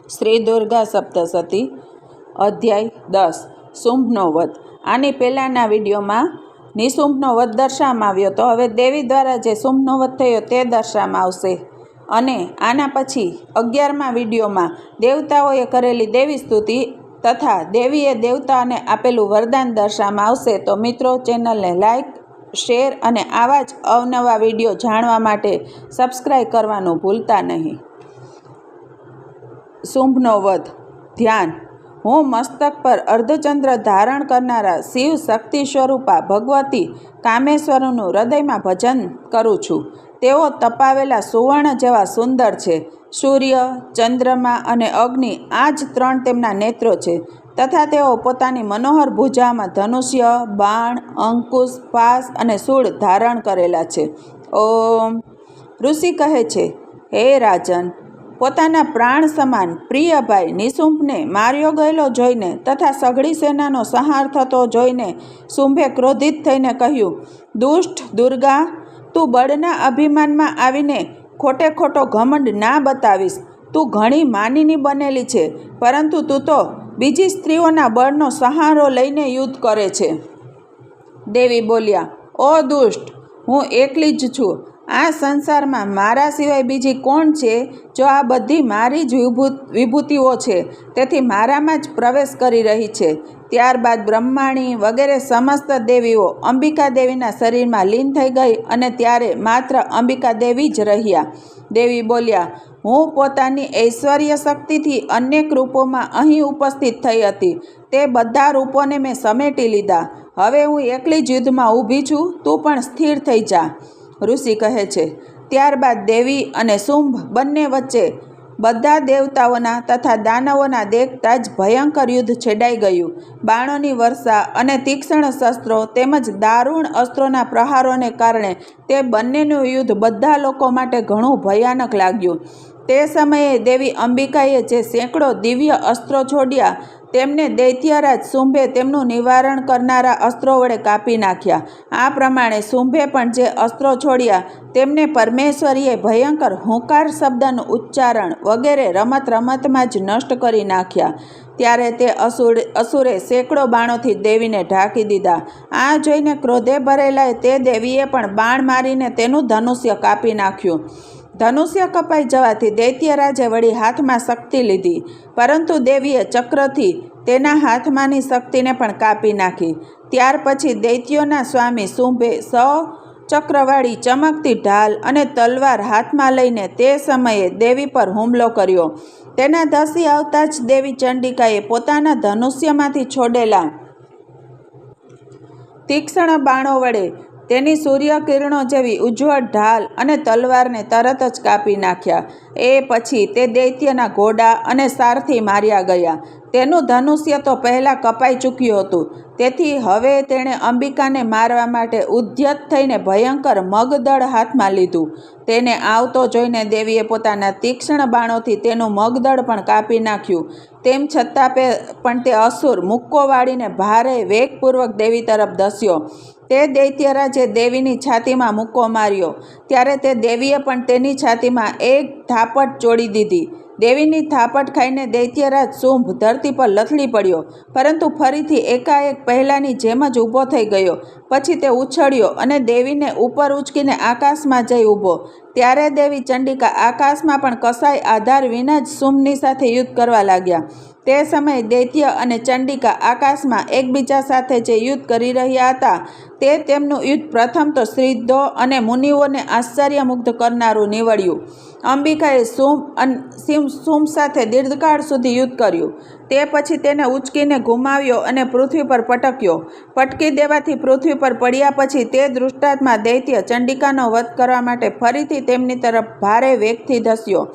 શ્રી દુર્ગા સપ્તશતી અધ્યાય 10 શુંભનો વધ। આની પહેલાંના વિડીયોમાં નિશુંભનો વધ દર્શાવવામાં આવ્યો તો હવે દેવી દ્વારા જે શુંભનો વધ થયો તે દર્શાવવામાં આવશે અને આના પછી 11મા વિડીયોમાં દેવતાઓએ કરેલી દેવી સ્તુતિ તથા દેવીએ દેવતાઓને આપેલું વરદાન દર્શાવવામાં આવશે। તો મિત્રો, ચેનલને લાઈક, શેર અને આવા જ અવનવા વિડીયો જાણવા માટે સબસ્ક્રાઈબ કરવાનું ભૂલતા નહીં। શુંભનો વધ। ધ્યાન। હું મસ્તક પર અર્ધચંદ્ર ધારણ કરનારા શિવ શક્તિ સ્વરૂપા ભગવતી કામેશ્વરનું હૃદયમાં ભજન કરું છું। તેઓ તપાવેલા સુવર્ણ જેવા સુંદર છે। સૂર્ય, ચંદ્રમા અને અગ્નિ આ જ ત્રણ તેમના નેત્રો છે તથા તેઓ પોતાની મનોહર ભુજામાં ધનુષ્ય, બાણ, અંકુશ, પાસ અને શૂળ ધારણ કરેલા છે। ઓમ। ઋષિ કહે છે, હે રાજન, પોતાના પ્રાણ સમાન પ્રિય ભાઈ નિશુંભને માર્યો ગયેલો જોઈને તથા સઘળી સેનાનો સંહાર થતો જોઈને શુંભે ક્રોધિત થઈને કહ્યું, દુષ્ટ દુર્ગા, તું બળના અભિમાનમાં આવીને ખોટે ખોટો ઘમંડ ના બતાવીશ। તું ઘણી માનીની બનેલી છે, પરંતુ તું તો બીજી સ્ત્રીઓના બળનો સહારો લઈને યુદ્ધ કરે છે। દેવી બોલ્યા, ઓ દુષ્ટ, હું એકલી જ છું। આ સંસારમાં મારા સિવાય બીજી કોણ છે જો આ બધી મારી જ વિભૂતિઓ છે, તેથી મારામાં જ પ્રવેશ કરી રહી છે। ત્યારબાદ બ્રહ્માણી વગેરે સમસ્ત દેવીઓ અંબિકા દેવીના શરીરમાં લીન થઈ ગઈ અને ત્યારે માત્ર અંબિકા દેવી જ રહ્યા। દેવી બોલ્યા, હું પોતાની ઐશ્વર્ય શક્તિથી અનેક રૂપોમાં અહીં ઉપસ્થિત થઈ હતી। તે બધા રૂપોને મેં સમેટી લીધા। હવે હું એકલી જ યુદ્ધમાં ઊભી છું, તું પણ સ્થિર થઈ જા। ઋષિ કહે છે, ત્યારબાદ દેવી અને શુંભ બંને વચ્ચે બધા દેવતાઓના તથા દાનવોના દેખતા જ ભયંકર યુદ્ધ છેડાઈ ગયું। બાણોની વર્ષા અને તીક્ષ્ણ શસ્ત્રો તેમજ દારૂણ અસ્ત્રોના પ્રહારોને કારણે તે બંનેનું યુદ્ધ બધા લોકો માટે ઘણું ભયાનક લાગ્યું। તે સમયે દેવી અંબિકાએ જે સેંકડો દિવ્ય અસ્ત્રો છોડ્યા તેમને દૈત્યરાજ શુંભે તેમનું નિવારણ કરનારા અસ્ત્રો વડે કાપી નાખ્યા। આ પ્રમાણે શુંભે પણ જે અસ્ત્રો છોડ્યા તેમને પરમેશ્વરીએ ભયંકર હુંકાર શબ્દનું ઉચ્ચારણ વગેરે રમત રમતમાં જ નષ્ટ કરી નાખ્યા। ત્યારે તે અસુરે સેંકડો બાણોથી દેવીને ઢાંકી દીધા। આ જોઈને ક્રોધે ભરેલાએ તે દેવીએ પણ બાણ મારીને તેનું ધનુષ્ય કાપી નાખ્યું। ધનુષ્ય કપાઈ જવાથી દૈત્યરાજે વળી હાથમાં શક્તિ લીધી, પરંતુ દેવીએ ચક્રથી તેના હાથમાંની શક્તિને પણ કાપી નાખી। ત્યાર પછી દૈત્યોના સ્વામી શુંભે ચક્રવાળી ચમકતી ઢાલ અને તલવાર હાથમાં લઈને તે સમયે દેવી પર હુમલો કર્યો। તેના ધસી આવતા જ દેવી ચંડિકાએ પોતાના ધનુષ્યમાંથી છોડેલા તીક્ષ્ણ બાણો વડે તેની સૂર્યકિરણો જેવી ઉજ્જવળ ઢાલ અને તલવારને તરત જ કાપી નાખ્યા। એ પછી તે દૈત્યના ઘોડા અને સારથી માર્યા ગયા। તેનું ધનુષ્ય તો પહેલાં કપાઈ ચૂક્યું હતું, તેથી હવે તેણે અંબિકાને મારવા માટે ઉદ્યત થઈને ભયંકર મગદળ હાથમાં લીધું। તેને આવતો જોઈને દેવીએ પોતાના તીક્ષ્ણ બાણોથી તેનું મગદળ પણ કાપી નાખ્યું। તેમ છતાં પણ તે અસુર મુક્કો વાળીને ભારે વેગપૂર્વક દેવી તરફ ધસ્યો। તે દૈત્યરાજે દેવીની છાતીમાં મુક્કો માર્યો ત્યારે તે દેવીએ પણ તેની છાતીમાં એક થાપટ ચોડી દીધી। દેવીની થાપટ ખાઈને દૈત્યરાજ શુંભ ધરતી પર લથડી પડ્યો, પરંતુ ફરીથી એકાએક પહેલાંની જેમ જ ઊભો થઈ ગયો। પછી તે ઉછળ્યો અને દેવીને ઉપર ઉચકીને આકાશમાં જઈ ઊભો। ત્યારે દેવી ચંડિકા આકાશમાં પણ કસાય આધાર વિના જ શુંભની સાથે યુદ્ધ કરવા લાગ્યા। તે સમયે દૈત્ય અને ચંડિકા આકાશમાં એકબીજા સાથે જે યુદ્ધ કરી રહ્યા હતા તે તેમનું યુદ્ધ પ્રથમ તો સિદ્ધો અને મુનિઓને આશ્ચર્યમુગ્ધ કરનારું નીવડ્યું। અંબિકાએ શુંભ સાથે દીર્ઘકાળ સુધી યુદ્ધ કર્યું। તે પછી તેને ઉચકીને ઘુમાવ્યો અને પૃથ્વી પર પટક્યો। પટકી દેવાથી પૃથ્વી પર પડ્યા પછી તે દૃષ્ટાંતમાં દૈત્ય ચંડિકાનો વધ કરવા માટે ફરીથી તેમની તરફ ભારે વેગથી ધસ્યો।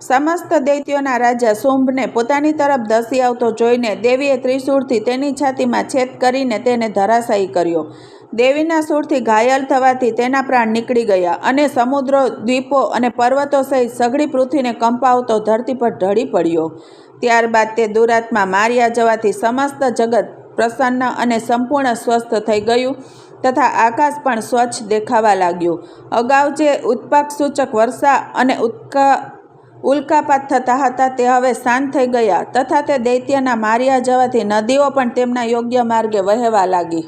સમસ્ત દૈત્યોના રાજા શુંભને પોતાની તરફ ધસી આવતો જોઈને દેવીએ ત્રિશૂળથી તેની છાતીમાં છેદ કરીને તેને ધરાશાયી કર્યો। દેવીના શૂળથી ઘાયલ થવાથી તેના પ્રાણ નીકળી ગયા અને સમુદ્રો, દ્વીપો અને પર્વતો સહિત સઘળી પૃથ્વીને કંપાવતો ધરતી પર ઢળી પડ્યો। ત્યારબાદ તે દુરાત્મા માર્યા જવાથી સમસ્ત જગત પ્રસન્ન અને સંપૂર્ણ સ્વસ્થ થઈ ગયું તથા આકાશ પણ સ્વચ્છ દેખાવા લાગ્યું। અગાઉ જે ઉત્પાક સૂચક વર્ષા અને ઉલ્કાપાત થતા હતા તે હવે શાંત થઈ ગયા તથા તે દૈત્યના માર્યા જવાથી નદીઓ પણ તેમના યોગ્ય માર્ગે વહેવા લાગી.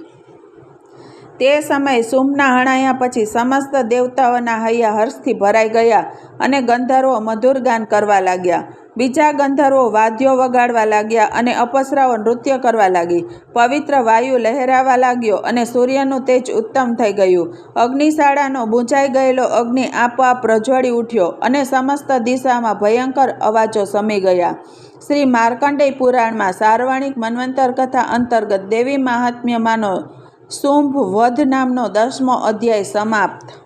તે સમયે શુંભના હણાયા પછી સમસ્ત દેવતાઓના હૈયા હર્ષથી ભરાઈ ગયા અને ગંધર્વો મધુર ગાન કરવા લાગ્યા. બીજા ગંધર્વો વાદ્યો વગાડવા લાગ્યા અને અપ્સરાઓ નૃત્ય કરવા લાગી. પવિત્ર વાયુ લહેરાવા લાગ્યો અને સૂર્યનું તેજ ઉત્તમ થઈ ગયું. અગ્નિશાળાનો બૂંઝાઈ ગયેલો અગ્નિ આપોઆપ પ્રજ્વળી ઉઠ્યો અને સમસ્ત દિશામાં ભયંકર અવાજો સમી ગયા. શ્રી માર્કંડેય પુરાણમાં સાર્વણિક મન્વંતર કથા અંતર્ગત દેવી મહાત્મ્યમાંનો શુંભ વધ નામનો 10મો અધ્યાય સમાપ્ત.